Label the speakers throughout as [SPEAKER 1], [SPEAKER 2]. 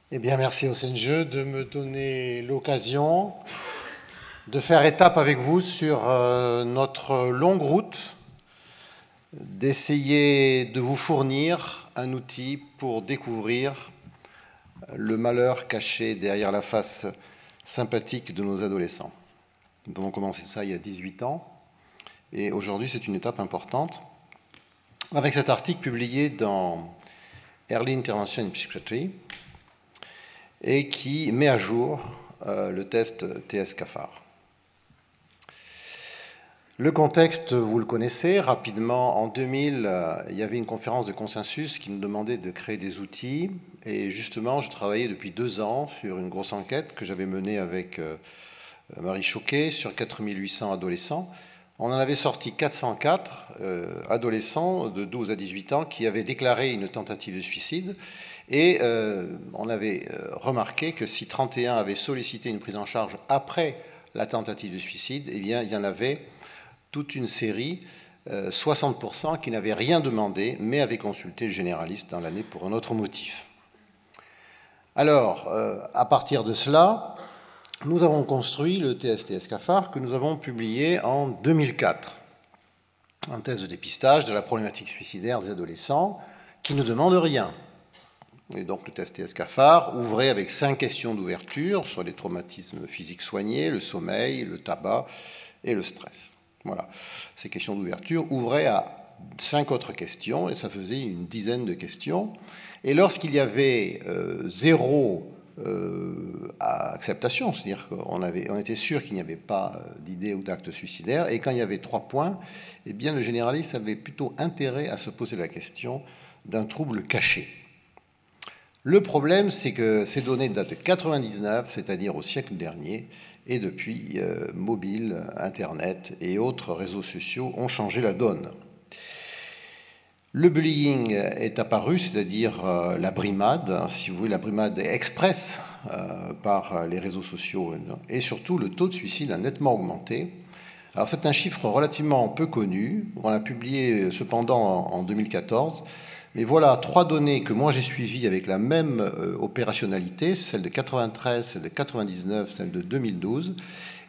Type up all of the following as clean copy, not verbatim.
[SPEAKER 1] Eh bien, merci au CNGE de me donner l'occasion de faire étape avec vous sur notre longue route, d'essayer de vous fournir un outil pour découvrir le malheur caché derrière la face sympathique de nos adolescents. Nous avons commencé ça il y a 18 ans, et aujourd'hui c'est une étape importante, avec cet article publié dans Early Intervention in Psychiatry, et qui met à jour le test TS-CAFAR. Le contexte, vous le connaissez rapidement. En 2000, il y avait une conférence de consensus qui nous demandait de créer des outils. Et justement, je travaillais depuis 2 ans sur une grosse enquête que j'avais menée avec Marie Choquet sur 4800 adolescents. On en avait sorti 404 adolescents de 12 à 18 ans qui avaient déclaré une tentative de suicide. Et on avait remarqué que si 31 avaient sollicité une prise en charge après la tentative de suicide, eh bien, il y en avait toute une série, 60%, qui n'avaient rien demandé, mais avaient consulté le généraliste dans l'année pour un autre motif. Alors, à partir de cela, nous avons construit le TS-CAFAR que nous avons publié en 2004, un test de dépistage de la problématique suicidaire des adolescents qui ne demande rien. Et donc le test TS-CAFAR ouvrait avec 5 questions d'ouverture sur les traumatismes physiques soignés, le sommeil, le tabac et le stress. Voilà. Ces questions d'ouverture ouvraient à 5 autres questions, et ça faisait une dizaine de questions. Et lorsqu'il y avait zéro acceptation, c'est-à-dire qu'on était sûr qu'il n'y avait pas d'idée ou d'acte suicidaire, et quand il y avait 3 points, eh bien le généraliste avait plutôt intérêt à se poser la question d'un trouble caché. Le problème, c'est que ces données datent de 1999, c'est-à-dire au siècle dernier, et depuis, mobile, Internet et autres réseaux sociaux ont changé la donne. Le bullying est apparu, c'est-à-dire la brimade, si vous voulez, la brimade express par les réseaux sociaux, et surtout le taux de suicide a nettement augmenté. Alors c'est un chiffre relativement peu connu, on l'a publié cependant en 2014, mais voilà 3 données que moi j'ai suivies avec la même opérationnalité, celle de 93, celle de 99, celle de 2012,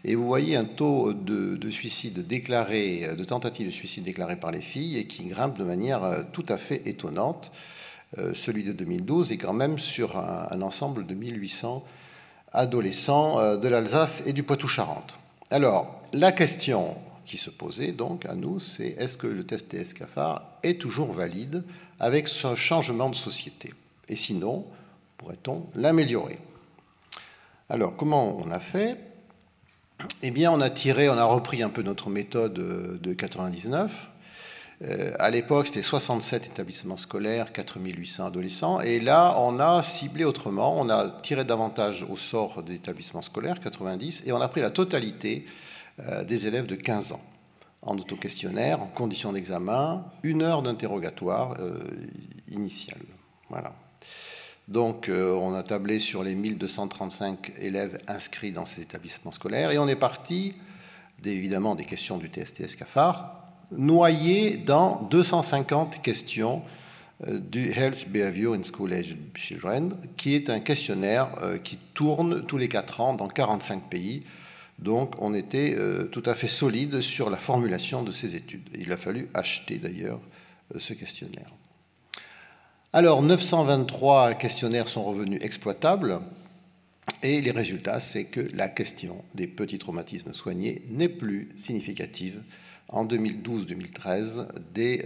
[SPEAKER 1] et vous voyez un taux de suicide déclaré, de tentative de suicide déclarée par les filles, et qui grimpe de manière tout à fait étonnante. Celui de 2012 est quand même sur un ensemble de 1800 adolescents de l'Alsace et du Poitou-Charentes. Alors, la question qui se posait donc à nous, c'est est-ce que le test TS-CAFAR est toujours valide avec ce changement de société? Et sinon, pourrait-on l'améliorer? Alors, comment on a fait? Eh bien, on a repris un peu notre méthode de 99. À l'époque, c'était 67 établissements scolaires, 4800 adolescents. Et là, on a ciblé autrement. On a tiré davantage au sort des établissements scolaires, 90, et on a pris la totalité des élèves de 15 ans, en auto-questionnaire, en conditions d'examen, 1 heure d'interrogatoire initial. Voilà. Donc, on a tablé sur les 1235 élèves inscrits dans ces établissements scolaires, et on est parti, évidemment, des questions du TS-CAFAR, noyées dans 250 questions du Health Behavior in School-Aged Children, qui est un questionnaire qui tourne tous les 4 ans dans 45 pays. Donc, on était tout à fait solide sur la formulation de ces études. Il a fallu acheter, d'ailleurs, ce questionnaire. Alors, 923 questionnaires sont revenus exploitables, et les résultats, c'est que la question des petits traumatismes soignés n'est plus significative en 2012-2013 des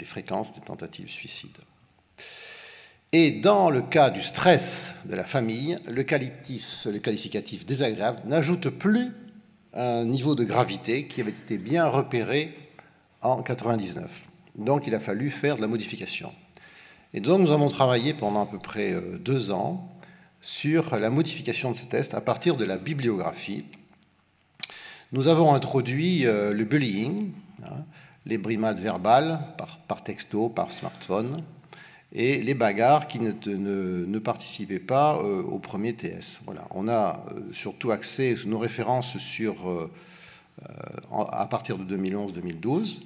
[SPEAKER 1] fréquences des tentatives suicides. Et dans le cas du stress de la famille, le qualificatif désagréable n'ajoute plus un niveau de gravité qui avait été bien repéré en 1999. Donc il a fallu faire de la modification. Et donc nous avons travaillé pendant à peu près 2 ans sur la modification de ce test à partir de la bibliographie. Nous avons introduit le bullying, les brimades verbales par texto, par smartphone, et les bagarres qui ne participaient pas au premier TS. Voilà. On a surtout axé nos références sur, à partir de 2011-2012.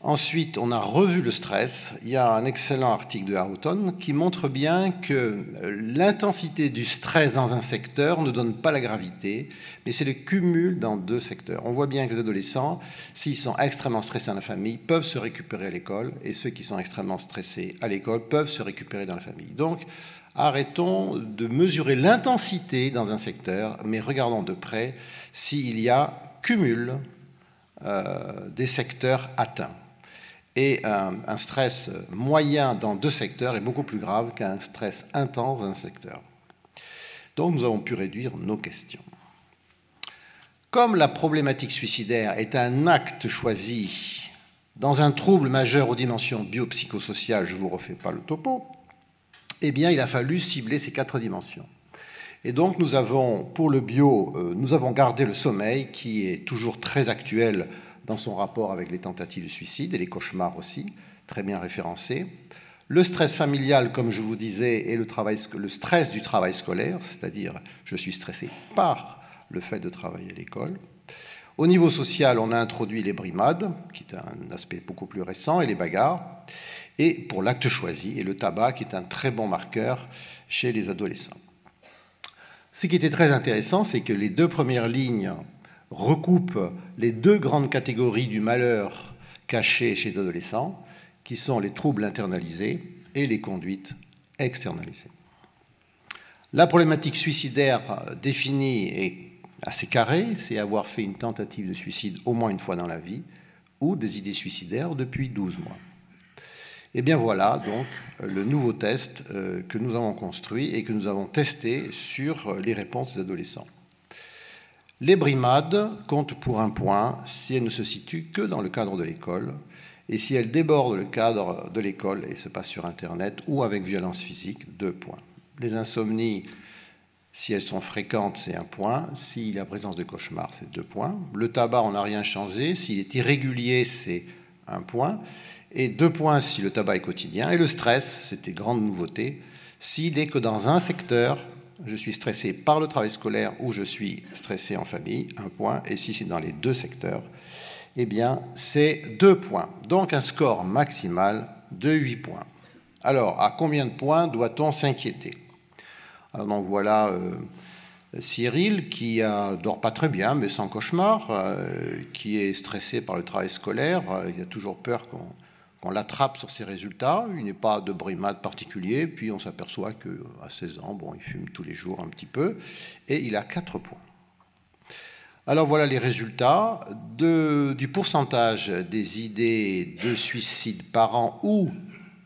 [SPEAKER 1] Ensuite, on a revu le stress. Il y a un excellent article de Houghton qui montre bien que l'intensité du stress dans un secteur ne donne pas la gravité, mais c'est le cumul dans deux secteurs. On voit bien que les adolescents, s'ils sont extrêmement stressés dans la famille, peuvent se récupérer à l'école, et ceux qui sont extrêmement stressés à l'école peuvent se récupérer dans la famille. Donc, arrêtons de mesurer l'intensité dans un secteur, mais regardons de près s'il y a cumul des secteurs atteints. Et un stress moyen dans deux secteurs est beaucoup plus grave qu'un stress intense dans un secteur. Donc nous avons pu réduire nos questions. Comme la problématique suicidaire est un acte choisi dans un trouble majeur aux dimensions biopsychosociales, je ne vous refais pas le topo, eh bien il a fallu cibler ces 4 dimensions. Et donc nous avons, pour le bio, nous avons gardé le sommeil qui est toujours très actuel dans son rapport avec les tentatives de suicide et les cauchemars aussi, très bien référencés. Le stress familial, comme je vous disais, et le stress du travail scolaire, c'est-à-dire je suis stressé par le fait de travailler à l'école. Au niveau social, on a introduit les brimades, qui est un aspect beaucoup plus récent, et les bagarres, et pour l'acte choisi, et le tabac, qui est un très bon marqueur chez les adolescents. Ce qui était très intéressant, c'est que les 2 premières lignes recoupent les 2 grandes catégories du malheur caché chez les adolescents, qui sont les troubles internalisés et les conduites externalisées. La problématique suicidaire définie est assez carrée, c'est avoir fait une tentative de suicide au moins une fois dans la vie, ou des idées suicidaires depuis 12 mois. Et bien voilà donc le nouveau test que nous avons construit et que nous avons testé sur les réponses des adolescents. Les brimades comptent pour 1 point si elles ne se situent que dans le cadre de l'école et si elles débordent le cadre de l'école et se passent sur Internet ou avec violence physique, 2 points. Les insomnies, si elles sont fréquentes, c'est 1 point. S'il y a présence de cauchemars, c'est 2 points. Le tabac, on n'a rien changé. S'il est irrégulier, c'est 1 point. Et 2 points si le tabac est quotidien. Et le stress, c'était grande nouveauté. S'il est que dans un secteur, je suis stressé par le travail scolaire ou je suis stressé en famille, 1 point. Et si c'est dans les 2 secteurs, eh bien, c'est 2 points. Donc, un score maximal de 8 points. Alors, à combien de points doit-on s'inquiéter? Alors, donc, voilà Cyril qui dort pas très bien, mais sans cauchemar, qui est stressé par le travail scolaire. Il a toujours peur qu'on l'attrape sur ses résultats. Il n'est pas de brimade particulier. Puis on s'aperçoit qu'à 16 ans, bon, il fume tous les jours un petit peu. Et il a 4 points. Alors voilà les résultats du pourcentage des idées de suicide par an ou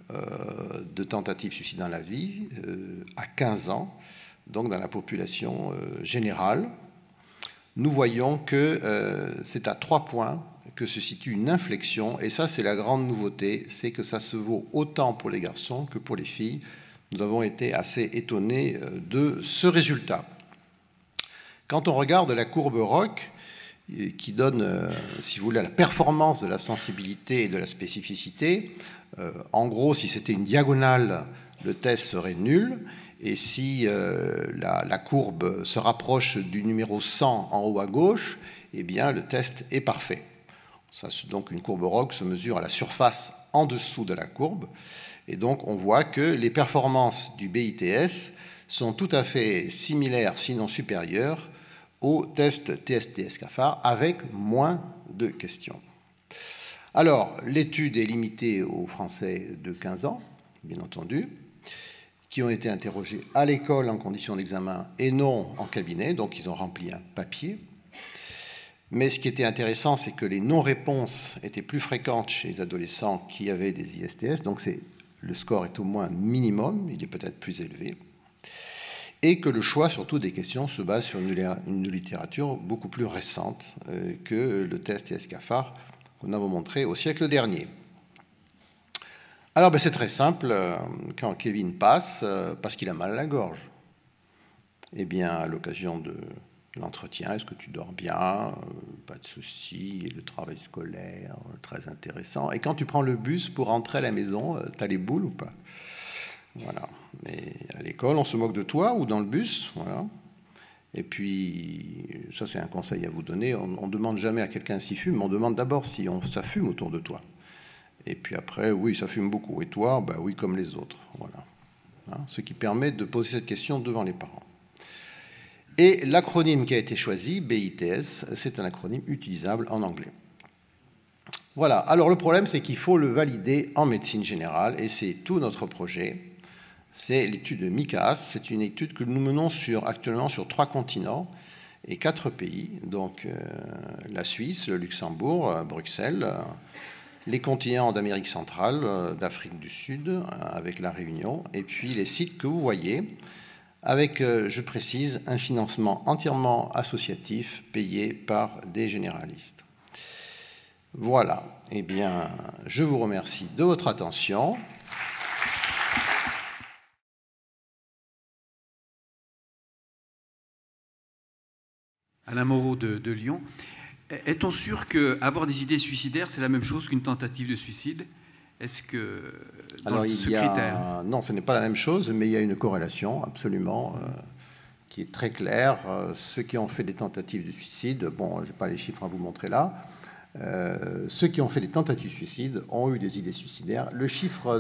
[SPEAKER 1] de tentatives de suicide dans la vie à 15 ans, donc dans la population générale. Nous voyons que c'est à 3 points que se situe une inflexion, et ça c'est la grande nouveauté, c'est que ça se vaut autant pour les garçons que pour les filles. Nous avons été assez étonnés de ce résultat. Quand on regarde la courbe ROC, qui donne, si vous voulez, la performance de la sensibilité et de la spécificité, en gros, si c'était une diagonale, le test serait nul, et si la courbe se rapproche du numéro 100 en haut à gauche, eh bien, le test est parfait. Ça, donc, une courbe ROC se mesure à la surface en dessous de la courbe, et donc on voit que les performances du BITS sont tout à fait similaires, sinon supérieures, au test TST-SCAFAR avec moins de questions. Alors, l'étude est limitée aux Français de 15 ans, bien entendu, qui ont été interrogés à l'école en conditions d'examen et non en cabinet, donc ils ont rempli un papier. Mais ce qui était intéressant, c'est que les non-réponses étaient plus fréquentes chez les adolescents qui avaient des ISTS, donc le score est au moins minimum, il est peut-être plus élevé, et que le choix, surtout des questions, se base sur une littérature beaucoup plus récente que le test TSCAFAR qu'on avait montré au siècle dernier. Alors, c'est très simple. Quand Kevin passe, parce qu'il a mal à la gorge, eh bien, à l'occasion de l'entretien, est-ce que tu dors bien? Pas de souci. Et le travail scolaire, très intéressant. Et quand tu prends le bus pour rentrer à la maison, tu as les boules ou pas? Voilà. Mais à l'école, on se moque de toi ou dans le bus, voilà. Et puis, ça c'est un conseil à vous donner, on ne demande jamais à quelqu'un s'il fume, on demande d'abord si ça fume autour de toi. Et puis après, oui, ça fume beaucoup. Et toi? Ben oui, comme les autres. Voilà. Hein, ce qui permet de poser cette question devant les parents. Et l'acronyme qui a été choisi, BITS, c'est un acronyme utilisable en anglais. Voilà. Alors le problème, c'est qu'il faut le valider en médecine générale, et c'est tout notre projet. C'est l'étude de MICAS. C'est une étude que nous menons actuellement sur 3 continents et 4 pays. Donc la Suisse, le Luxembourg, Bruxelles, les continents d'Amérique centrale, d'Afrique du Sud, avec la Réunion, et puis les sites que vous voyez, avec, je précise, un financement entièrement associatif payé par des généralistes. Voilà. Eh bien, je vous remercie de votre attention.
[SPEAKER 2] Alain Moreau de Lyon. Est-on sûr qu'avoir des idées suicidaires, c'est la même chose qu'une tentative de suicide? Est-ce que dans ce critère...
[SPEAKER 1] Non, ce n'est pas la même chose, mais il y a une corrélation absolument qui est très claire. Ceux qui ont fait des tentatives de suicide, bon, je n'ai pas les chiffres à vous montrer là, ceux qui ont fait des tentatives de suicide ont eu des idées suicidaires. Le chiffre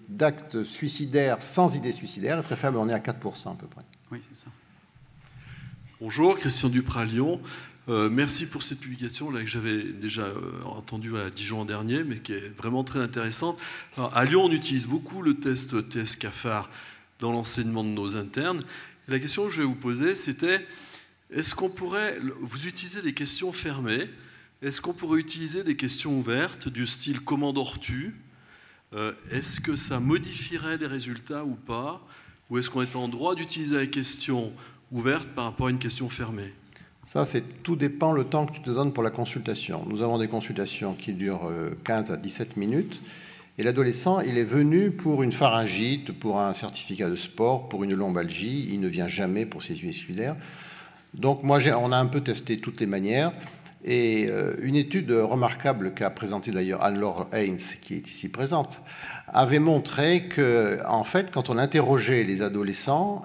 [SPEAKER 1] d'actes suicidaires sans idées suicidaires est très faible, on est à 4% à peu près.
[SPEAKER 2] Oui, c'est ça.
[SPEAKER 3] Bonjour, Christian Duprat, Lyon. Merci pour cette publication là, que j'avais déjà entendue à Dijon dernier, mais qui est vraiment très intéressante. Alors, à Lyon, on utilise beaucoup le test TS-CAFAR dans l'enseignement de nos internes. Et la question que je vais vous poser, c'était, est-ce qu'on pourrait, vous utilisez des questions fermées, est-ce qu'on pourrait utiliser des questions ouvertes du style « Comment dors-tu » Est-ce que ça modifierait les résultats ou pas? Ou est-ce qu'on est en droit d'utiliser la question ouverte par rapport à une question fermée?
[SPEAKER 1] Ça, tout dépend le temps que tu te donnes pour la consultation. Nous avons des consultations qui durent 15 à 17 minutes. Et l'adolescent, il est venu pour une pharyngite, pour un certificat de sport, pour une lombalgie. Il ne vient jamais pour ses idées suicidaires. Donc, on a un peu testé toutes les manières. Et une étude remarquable qu'a présentée d'ailleurs Anne-Laure Haynes, qui est ici présente, avait montré que, en fait, quand on interrogeait les adolescents,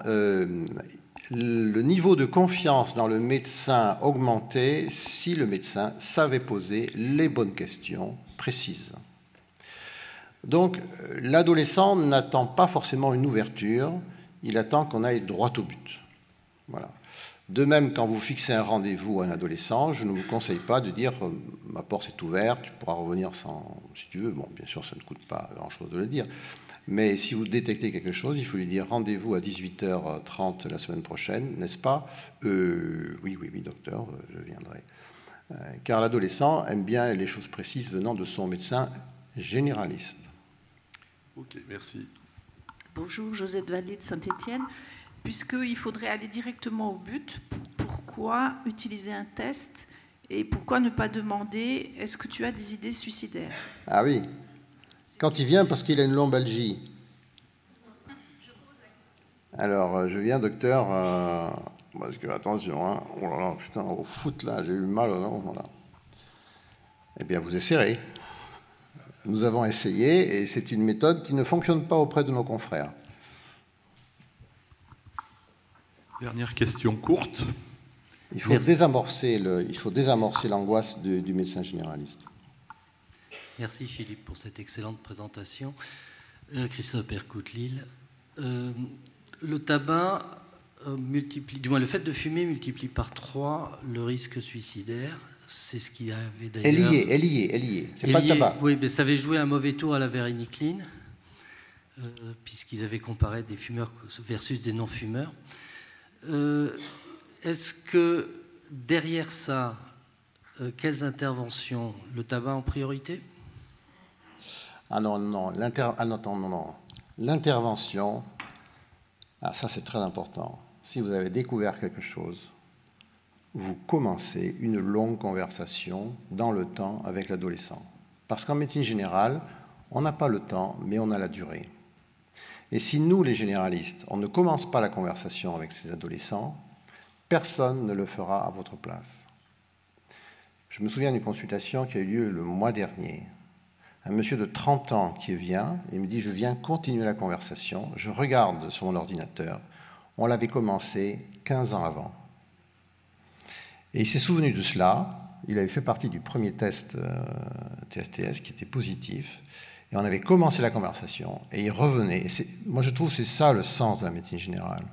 [SPEAKER 1] le niveau de confiance dans le médecin augmentait si le médecin savait poser les bonnes questions précises. Donc, l'adolescent n'attend pas forcément une ouverture, il attend qu'on aille droit au but. Voilà. De même, quand vous fixez un rendez-vous à un adolescent, je ne vous conseille pas de dire « ma porte est ouverte, tu pourras revenir si tu veux ». Bon, bien sûr, ça ne coûte pas grand-chose de le dire. Mais si vous détectez quelque chose, il faut lui dire rendez-vous à 18h30 la semaine prochaine, n'est-ce pas? Oui, docteur, je viendrai. Car l'adolescent aime bien les choses précises venant de son médecin généraliste.
[SPEAKER 3] Ok, merci.
[SPEAKER 4] Bonjour, Josette Vallée de Saint-Étienne. Puisqu'il faudrait aller directement au but, pourquoi utiliser un test et pourquoi ne pas demander est-ce que tu as des idées suicidaires?
[SPEAKER 1] Ah oui. Quand il vient parce qu'il a une lombalgie. Alors, je viens, docteur, parce que, attention, hein, oh là là, putain, au foot, là, j'ai eu mal, non, voilà. Eh bien, vous essayerez. Nous avons essayé, et c'est une méthode qui ne fonctionne pas auprès de nos confrères.
[SPEAKER 5] Dernière question courte.
[SPEAKER 1] Il faut désamorcer l'angoisse du médecin généraliste.
[SPEAKER 6] Merci Philippe pour cette excellente présentation. Christophe Percoute-Lille. Le tabac multiplie, du moins le fait de fumer multiplie par 3 le risque suicidaire. C'est ce qui avait d'ailleurs...
[SPEAKER 1] Elle y est. C'est pas le tabac.
[SPEAKER 6] Oui, mais ça avait joué un mauvais tour à la varénicline, puisqu'ils avaient comparé des fumeurs versus des non-fumeurs. Est-ce que derrière ça, quelles interventions? Le tabac en priorité?
[SPEAKER 1] Ah non. L'intervention, ça c'est très important. Si vous avez découvert quelque chose, vous commencez une longue conversation dans le temps avec l'adolescent. Parce qu'en médecine générale, on n'a pas le temps, mais on a la durée. Et si nous, les généralistes, on ne commence pas la conversation avec ces adolescents, personne ne le fera à votre place. Je me souviens d'une consultation qui a eu lieu le mois dernier. Un monsieur de 30 ans qui vient et me dit « Je viens continuer la conversation. » Je regarde sur mon ordinateur. On l'avait commencé 15 ans avant. Et il s'est souvenu de cela. il avait fait partie du premier test TSTS qui était positif. Et on avait commencé la conversation et il revenait. Et moi, je trouve que c'est ça le sens de la médecine générale.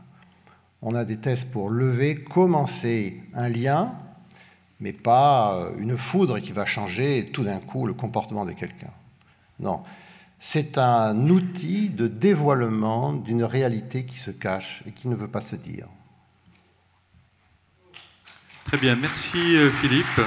[SPEAKER 1] On a des tests pour lever, commencer un lien, mais pas une foudre qui va changer tout d'un coup le comportement de quelqu'un. Non. C'est un outil de dévoilement d'une réalité qui se cache et qui ne veut pas se dire.
[SPEAKER 5] Très bien, merci Philippe.